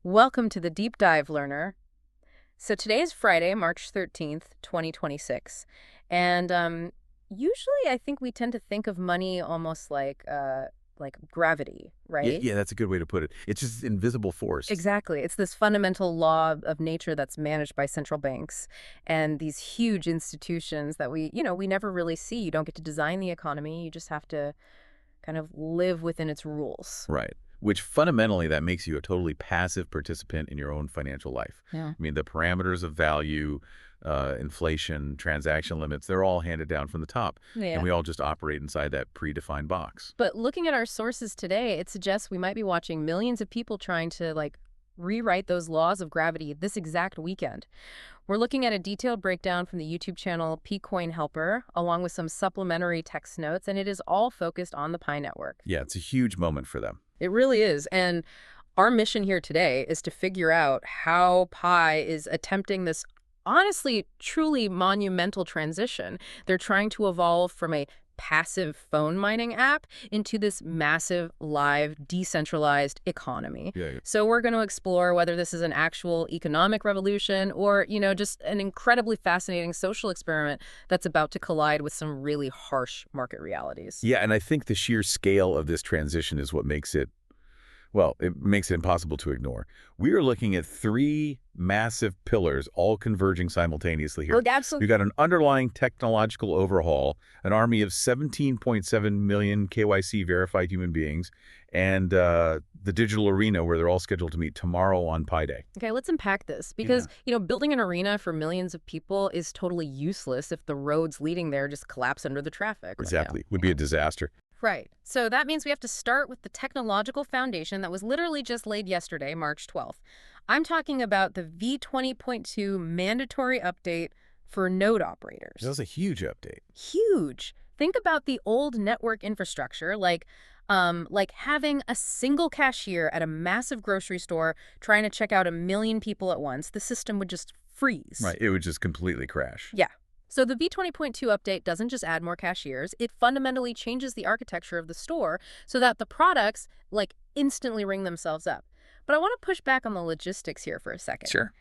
Welcome to the Deep Dive, learner. So today is Friday, March 13th, 2026. And usually I think we tend to think of money almost like gravity, Yeah, right? yeah, that's a good way to put it. It's just invisible force. Exactly. It's this fundamental law of nature that's managed by central banks and these huge institutions that we never really see. You don't get to design the economy. You just have to kind of live within its rules. Right. Which fundamentally that makes you a totally passive participant in your own financial life. Yeah. I mean, the parameters of value, inflation, transaction limits, they're all handed down from the top. And Yeah. we all just operate inside that predefined box. But looking at our sources today, it suggests we might be watching millions of people trying to rewrite those laws of gravity this exact weekend. We're looking at a detailed breakdown from the YouTube channel Pcoin Helper, along with some supplementary text notes, and it is all focused on the Pi network. Yeah, it's a huge moment for them. It really is. And our mission here today is to figure out how Pi is attempting this honestly, truly monumental transition. They're trying to evolve from a passive phone mining app into this massive, live, decentralized economy. Yeah. So we're going to explore whether this is an actual economic revolution or, just an incredibly fascinating social experiment that's about to collide with some really harsh market realities. Yeah, and I think the sheer scale of this transition is what makes it, well, it makes it impossible to ignore. We are looking at three massive pillars all converging simultaneously here. Oh, absolutely. We've got an underlying technological overhaul, an army of 17.7 million KYC verified human beings, and the digital arena where they're all scheduled to meet tomorrow on Pi Day. Okay, let's unpack this because, building an arena for millions of people is totally useless if the roads leading there just collapse under the traffic. Exactly. Would be a disaster. Right. So that means we have to start with the technological foundation that was literally just laid yesterday, March 12th. I'm talking about the V20.2 mandatory update for node operators. That was a huge update. Huge. Think about the old network infrastructure, like having a single cashier at a massive grocery store trying to check out 1 million people at once. The system would just freeze. Right. It would just completely crash. Yeah. So the V20.2 update doesn't just add more cashiers, it fundamentally changes the architecture of the store so that the products, instantly ring themselves up. But I want to push back on the logistics here for a second. Sure.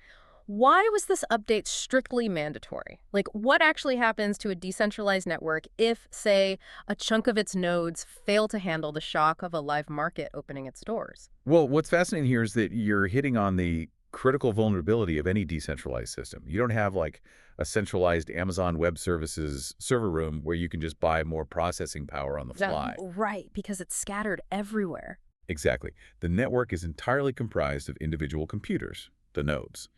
Why was this update strictly mandatory? What actually happens to a decentralized network if, say, a chunk of its nodes fail to handle the shock of a live market opening its doors? Well, what's fascinating here is that you're hitting on the critical vulnerability of any decentralized system. You don't have a centralized Amazon Web Services server room where you can just buy more processing power on the fly. Right, because it's scattered everywhere. Exactly. The network is entirely comprised of individual computers, the nodes.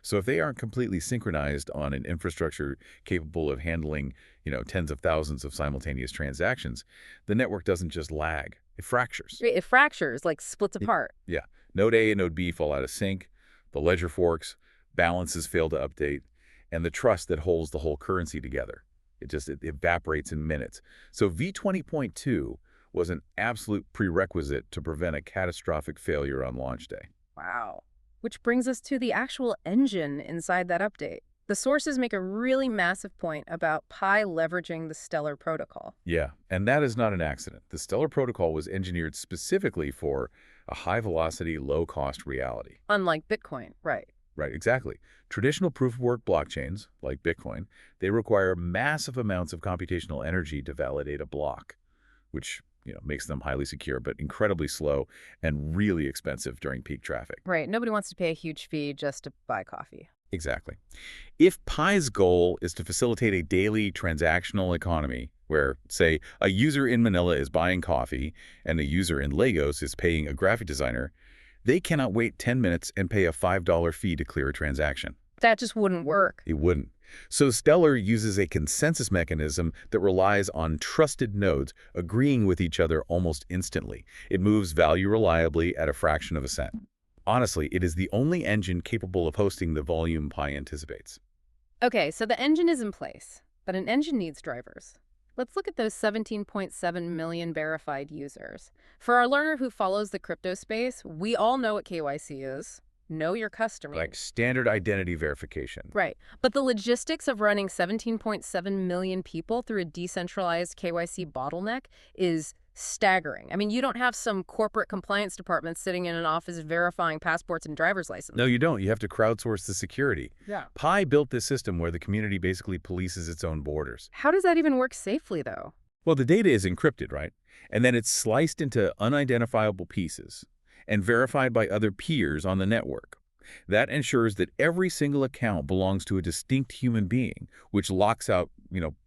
So if they aren't completely synchronized on an infrastructure capable of handling, tens of thousands of simultaneous transactions, the network doesn't just lag, it fractures. It fractures, splits apart. Yeah. Node A and Node B fall out of sync, the ledger forks, balances fail to update, and the trust that holds the whole currency together. It evaporates in minutes. So V20.2 was an absolute prerequisite to prevent a catastrophic failure on launch day. Wow. Which brings us to the actual engine inside that update. The sources make a really massive point about Pi leveraging the Stellar Protocol. Yeah, and that is not an accident. The Stellar Protocol was engineered specifically for a high-velocity, low-cost reality. Unlike Bitcoin, right. Right, exactly. Traditional proof-of-work blockchains, like Bitcoin, they require massive amounts of computational energy to validate a block, which makes them highly secure, but incredibly slow and really expensive during peak traffic. Right. Nobody wants to pay a huge fee just to buy coffee. Exactly. If Pi's goal is to facilitate a daily transactional economy where, say, a user in Manila is buying coffee and a user in Lagos is paying a graphic designer, they cannot wait 10 minutes and pay a $5 fee to clear a transaction. That just wouldn't work. It wouldn't. So Stellar uses a consensus mechanism that relies on trusted nodes agreeing with each other almost instantly. It moves value reliably at a fraction of a cent. Honestly, it is the only engine capable of hosting the volume Pi anticipates. Okay, so the engine is in place, but an engine needs drivers. Let's look at those 17.7 million verified users. For our learner who follows the crypto space, we all know what KYC is. Know your customer. Like standard identity verification. Right. But the logistics of running 17.7 million people through a decentralized KYC bottleneck is Staggering. I mean, you don't have some corporate compliance department sitting in an office verifying passports and driver's No, license. you don't. You have to crowdsource the security. Yeah. Pi built this system where the community basically polices its own borders. How does that even work safely, though? Well, the data is encrypted, right? And then it's sliced into unidentifiable pieces and verified by other peers on the network. That ensures that every single account belongs to a distinct human being, which locks out,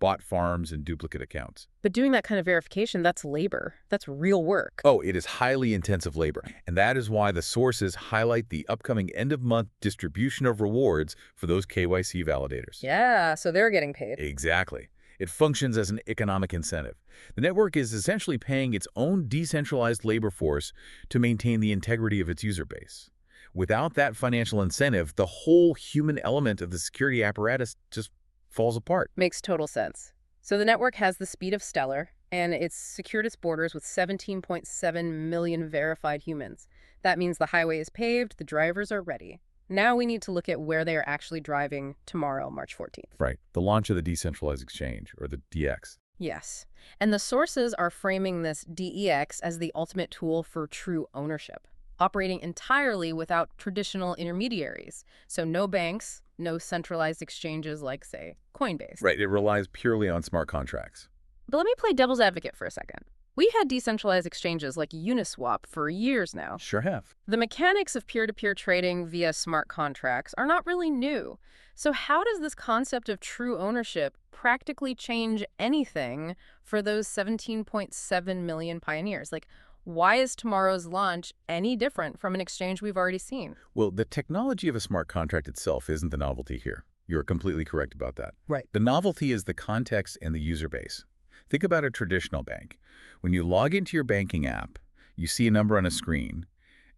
bot farms and duplicate accounts. But doing that kind of verification, that's labor. That's real work. Oh, it is highly intensive labor, and that is why the sources highlight the upcoming end-of-month distribution of rewards for those KYC validators. Yeah, so they're getting paid. Exactly. It functions as an economic incentive. The network is essentially paying its own decentralized labor force to maintain the integrity of its user base. Without that financial incentive, the whole human element of the security apparatus just falls apart. Makes total sense. So the network has the speed of Stellar, and it's secured its borders with 17.7 million verified humans. That means the highway is paved, the drivers are ready. Now we need to look at where they are actually driving tomorrow, March 14th. Right. The launch of the Decentralized Exchange, or the DEX. Yes. And the sources are framing this DEX as the ultimate tool for true ownership, operating entirely without traditional intermediaries. So no banks, no centralized exchanges like, say, Coinbase. Right. It relies purely on smart contracts. But let me play devil's advocate for a second. We had decentralized exchanges like Uniswap for years now. Sure have. The mechanics of peer-to-peer trading via smart contracts are not really new. So how does this concept of true ownership practically change anything for those 17.7 million pioneers? Like, why is tomorrow's launch any different from an exchange we've already seen? Well, the technology of a smart contract itself isn't the novelty here. You're completely correct about that. Right. The novelty is the context and the user base. Think about a traditional bank. When you log into your banking app, you see a number on a screen,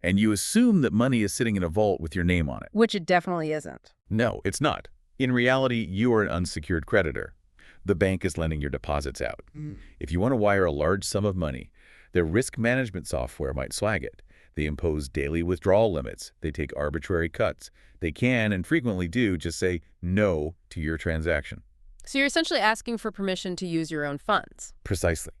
and you assume that money is sitting in a vault with your name on it. Which it definitely isn't. No, it's not. In reality, you are an unsecured creditor. The bank is lending your deposits out. If you want to wire a large sum of money, their risk management software might flag it. They impose daily withdrawal limits. They take arbitrary cuts. They can, and frequently do, just say no to your transaction. So you're essentially asking for permission to use your own funds. Precisely.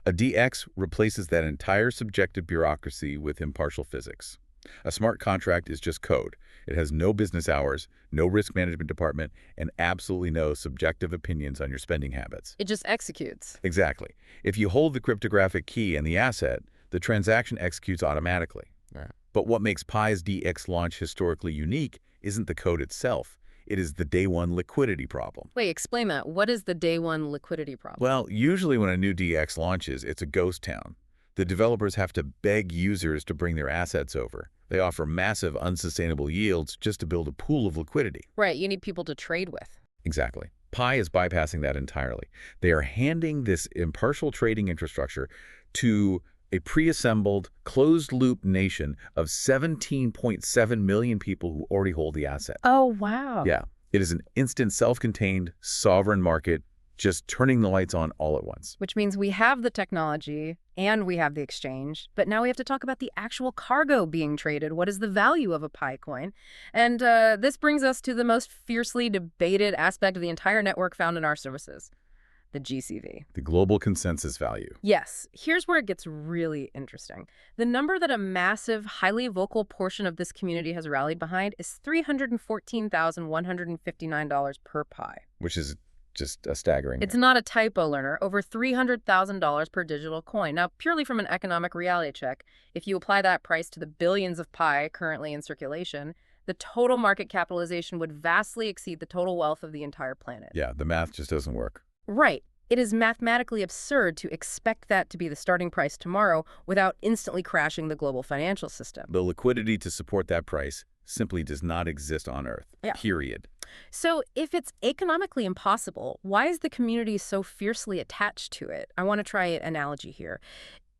A DX replaces that entire subjective bureaucracy with impartial physics. A smart contract is just code. It has no business hours, no risk management department, and absolutely no subjective opinions on your spending habits. It just executes. Exactly. If you hold the cryptographic key and the asset, the transaction executes automatically. Right. But what makes Pi's DX launch historically unique isn't the code itself. It is the day one liquidity problem. Wait, explain that. What is the day one liquidity problem? Well, usually when a new DX launches, it's a ghost town. The developers have to beg users to bring their assets over. They offer massive, unsustainable yields just to build a pool of liquidity. Right, you need people to trade with. Exactly. Pi is bypassing that entirely. They are handing this impartial trading infrastructure to a pre-assembled, closed-loop nation of 17.7 million people who already hold the asset. Oh, wow. Yeah. It is an instant, self-contained, sovereign market, just turning the lights on all at once. Which means we have the technology and we have the exchange, but now we have to talk about the actual cargo being traded. What is the value of a Pi coin? And this brings us to the most fiercely debated aspect of the entire network found in our services, the GCV. The global consensus value. Yes, here's where it gets really interesting. The number that a massive, highly vocal portion of this community has rallied behind is $314,159 per Pi. Which is just a staggering. It's not a typo, learner. Over $300,000 per digital coin. Now, purely from an economic reality check, if you apply that price to the billions of Pi currently in circulation, the total market capitalization would vastly exceed the total wealth of the entire planet. Yeah, the math just doesn't work. Right. It is mathematically absurd to expect that to be the starting price tomorrow without instantly crashing the global financial system. The liquidity to support that price simply does not exist on Earth, period. So if it's economically impossible, why is the community so fiercely attached to it? I want to try an analogy here.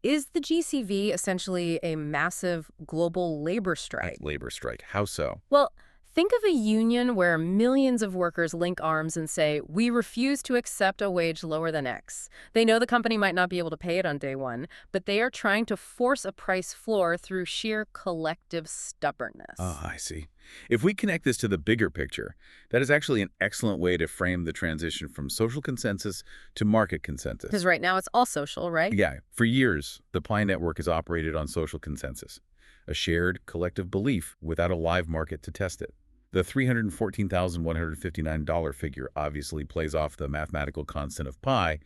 Is the GCV essentially a massive global labor strike? Labor strike. How so? Well, Think of a union where millions of workers link arms and say, we refuse to accept a wage lower than X. They know the company might not be able to pay it on day one, but they are trying to force a price floor through sheer collective stubbornness. Ah, I see. If we connect this to the bigger picture, that is actually an excellent way to frame the transition from social consensus to market Because consensus. right now it's all social, right? Yeah, for years, the Pi network has operated on social consensus, a shared collective belief without a live market to test it. The $314,159 figure obviously plays off the mathematical constant of pi,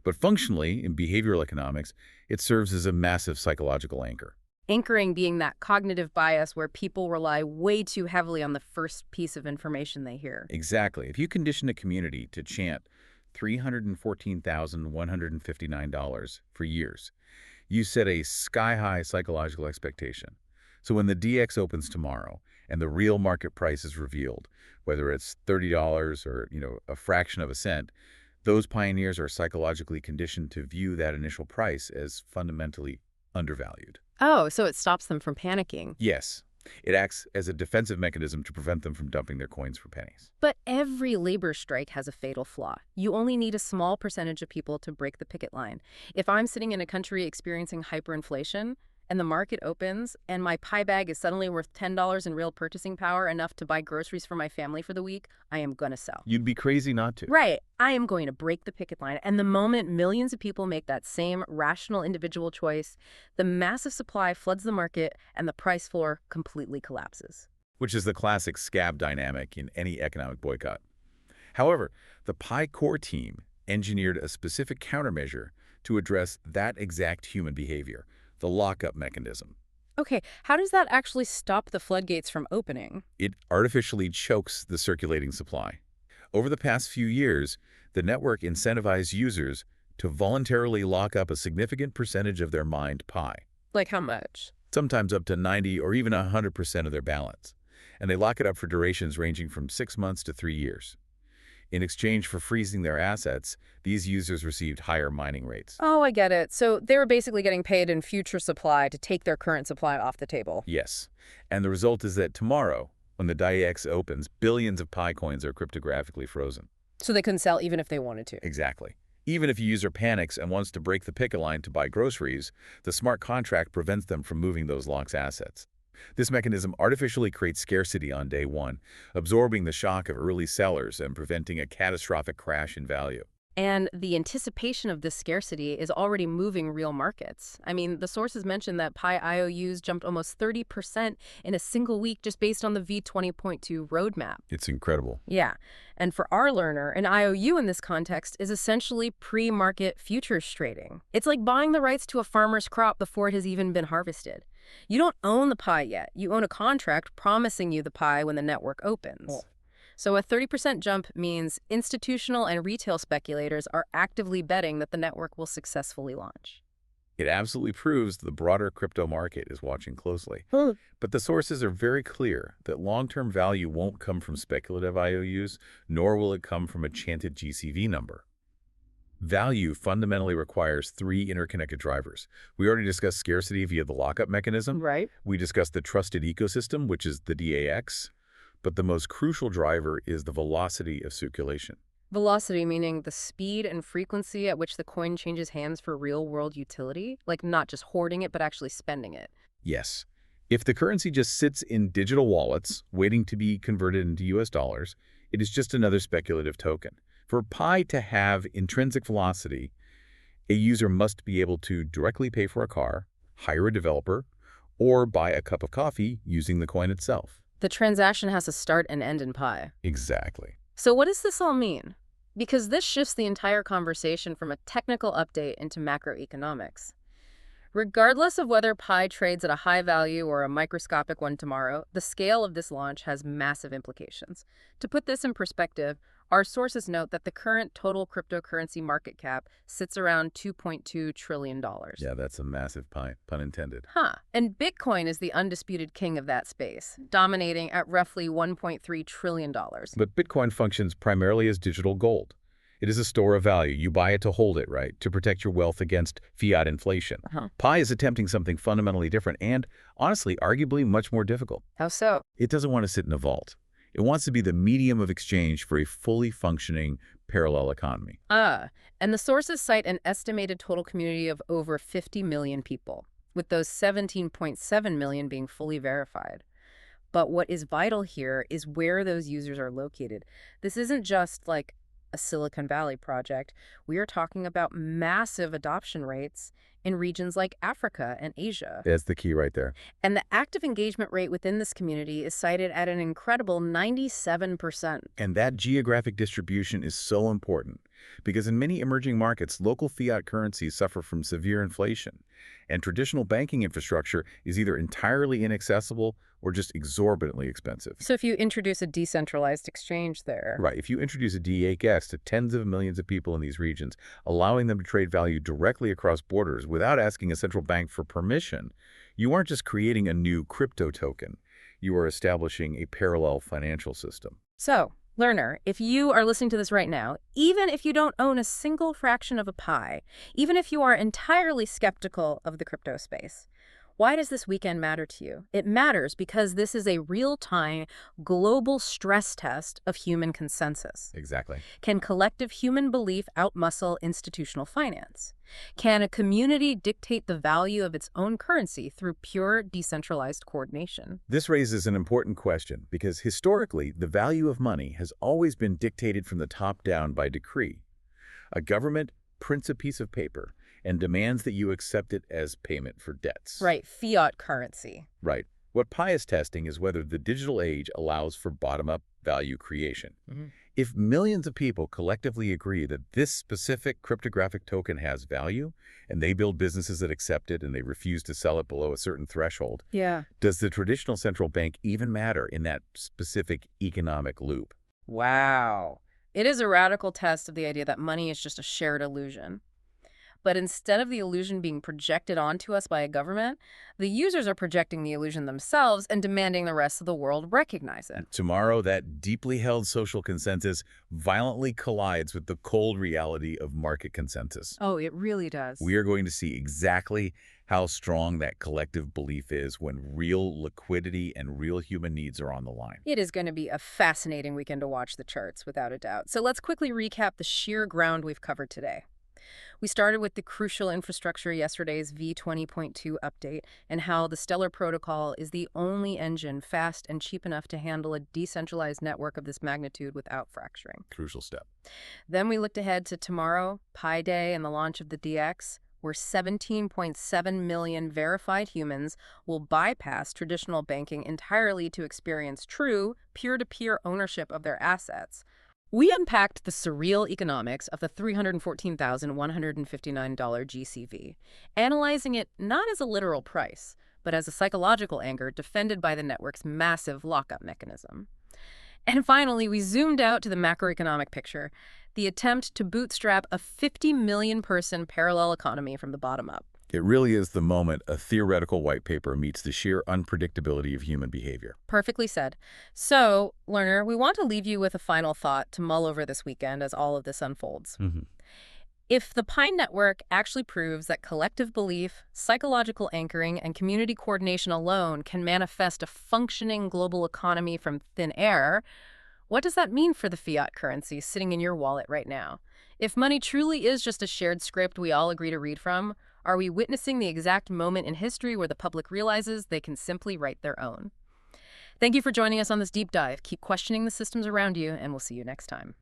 but functionally, in behavioral economics, it serves as a massive psychological anchor. Anchoring being that cognitive bias where people rely way too heavily on the first piece of information they hear. Exactly. If you condition a community to chant $314,159 for years, you set a sky-high psychological expectation. So when the DX opens tomorrow and the real market price is revealed, whether it's $30 or, a fraction of a cent, those pioneers are psychologically conditioned to view that initial price as fundamentally undervalued. Oh, so it stops them from panicking. Yes, it acts as a defensive mechanism to prevent them from dumping their coins for pennies. But every labor strike has a fatal flaw. You only need a small percentage of people to break the picket line. If I'm sitting in a country experiencing hyperinflation and the market opens and my pie bag is suddenly worth $10 in real purchasing power, enough to buy groceries for my family for the week, I am going to sell. You'd be crazy not to. Right. I am going to break the picket line. And the moment millions of people make that same rational individual choice, the massive supply floods the market and the price floor completely collapses. Which is the classic scab dynamic in any economic boycott. However, the Pi core team engineered a specific countermeasure to address that exact human behavior, the lockup mechanism. Okay, how does that actually stop the floodgates from opening? It artificially chokes the circulating supply. Over the past few years, the network incentivized users to voluntarily lock up a significant percentage of their mined Pi, Like how much? sometimes up to 90 or even 100% of their balance. And they lock it up for durations ranging from 6 months to 3 years. In exchange for freezing their assets, these users received higher mining rates. Oh, I get it. So they were basically getting paid in future supply to take their current supply off the table. Yes. And the result is that tomorrow, when the DEX opens, billions of Pi coins are cryptographically frozen. So they couldn't sell even if they wanted to. Exactly. Even if a user panics and wants to break the picket line to buy groceries, the smart contract prevents them from moving those locked assets. This mechanism artificially creates scarcity on day one, absorbing the shock of early sellers and preventing a catastrophic crash in value. And the anticipation of this scarcity is already moving real markets. I mean, the sources mentioned that Pi IOUs jumped almost 30% in a single week just based on the V20.2 roadmap. It's incredible. Yeah. And for our learner, an IOU in this context is essentially pre-market futures trading. It's like buying the rights to a farmer's crop before it has even been harvested. You don't own the pie yet. You own a contract promising you the pie when the network opens. Cool. So a 30% jump means institutional and retail speculators are actively betting that the network will successfully launch. It absolutely proves the broader crypto market is watching closely. But the sources are very clear that long-term value won't come from speculative IOUs, nor will it come from a chanted GCV number. Value fundamentally requires 3 interconnected drivers. We already discussed scarcity via the lockup mechanism. Right. We discussed the trusted ecosystem, which is the DEX. But the most crucial driver is the velocity of circulation. Velocity meaning the speed and frequency at which the coin changes hands for real-world utility, like not just hoarding it, but actually spending it. Yes. If the currency just sits in digital wallets, waiting to be converted into US dollars, it is just another speculative token. For Pi to have intrinsic velocity, a user must be able to directly pay for a car, hire a developer, or buy a cup of coffee using the coin itself. The transaction has a start and end in Pi. Exactly. So what does this all mean? Because this shifts the entire conversation from a technical update into macroeconomics. Regardless of whether Pi trades at a high value or a microscopic one tomorrow, the scale of this launch has massive implications. To put this in perspective, our sources note that the current total cryptocurrency market cap sits around $2.2 trillion. Yeah, that's a massive pie, pun intended. And Bitcoin is the undisputed king of that space, dominating at roughly $1.3 trillion. But Bitcoin functions primarily as digital gold. It is a store of value. You buy it to hold it, right? To protect your wealth against fiat inflation. Pi is attempting something fundamentally different and, honestly, arguably much more difficult. How so? It doesn't want to sit in a vault. It wants to be the medium of exchange for a fully functioning parallel economy. And the sources cite an estimated total community of over 50 million people, with those 17.7 million being fully verified. But what is vital here is where those users are located. This isn't just like a Silicon Valley project. We are talking about massive adoption rates in regions like Africa and Asia. That's the key right there. And the active engagement rate within this community is cited at an incredible 97%. And that geographic distribution is so important because in many emerging markets, local fiat currencies suffer from severe inflation, and traditional banking infrastructure is either entirely inaccessible or just exorbitantly expensive. So if you introduce a decentralized exchange there. Right. If you introduce a DEX to tens of millions of people in these regions, allowing them to trade value directly across borders without asking a central bank for permission, you aren't just creating a new crypto token. You are establishing a parallel financial system. So, learner, if you are listening to this right now, even if you don't own a single fraction of a Pi, even if you are entirely skeptical of the crypto space, why does this weekend matter to you? It matters because this is a real-time global stress test of human consensus. Exactly. Can collective human belief outmuscle institutional finance? Can a community dictate the value of its own currency through pure decentralized coordination? This raises an important question because historically, the value of money has always been dictated from the top down by decree. A government prints a piece of paper and demands that you accept it as payment for debts. Right, fiat currency. Right. What Pi is testing is whether the digital age allows for bottom-up value creation. If millions of people collectively agree that this specific cryptographic token has value, and they build businesses that accept it and they refuse to sell it below a certain threshold, does the traditional central bank even matter in that specific economic loop? Wow. It is a radical test of the idea that money is just a shared illusion. But instead of the illusion being projected onto us by a government, the users are projecting the illusion themselves and demanding the rest of the world recognize it. Tomorrow, that deeply held social consensus violently collides with the cold reality of market consensus. Oh, it really does. We are going to see exactly how strong that collective belief is when real liquidity and real human needs are on the line. It is going to be a fascinating weekend to watch the charts, without a doubt. So let's quickly recap the sheer ground we've covered today. We started with the crucial infrastructure yesterday's V20.2 update and how the Stellar Protocol is the only engine fast and cheap enough to handle a decentralized network of this magnitude without fracturing. Crucial step. Then we looked ahead to tomorrow, Pi Day, and the launch of the DEX, where 17.7 million verified humans will bypass traditional banking entirely to experience true peer-to-peer ownership of their assets. We unpacked the surreal economics of the $314,159 GCV, analyzing it not as a literal price, but as a psychological anchor defended by the network's massive lockup mechanism. And finally, we zoomed out to the macroeconomic picture, the attempt to bootstrap a 50 million-person parallel economy from the bottom up. It really is the moment a theoretical white paper meets the sheer unpredictability of human behavior. Perfectly said. So, learner, we want to leave you with a final thought to mull over this weekend as all of this unfolds. If the Pi network actually proves that collective belief, psychological anchoring, and community coordination alone can manifest a functioning global economy from thin air, what does that mean for the fiat currency sitting in your wallet right now? If money truly is just a shared script we all agree to read from, are we witnessing the exact moment in history where the public realizes they can simply write their own? Thank you for joining us on this deep dive. Keep questioning the systems around you, and we'll see you next time.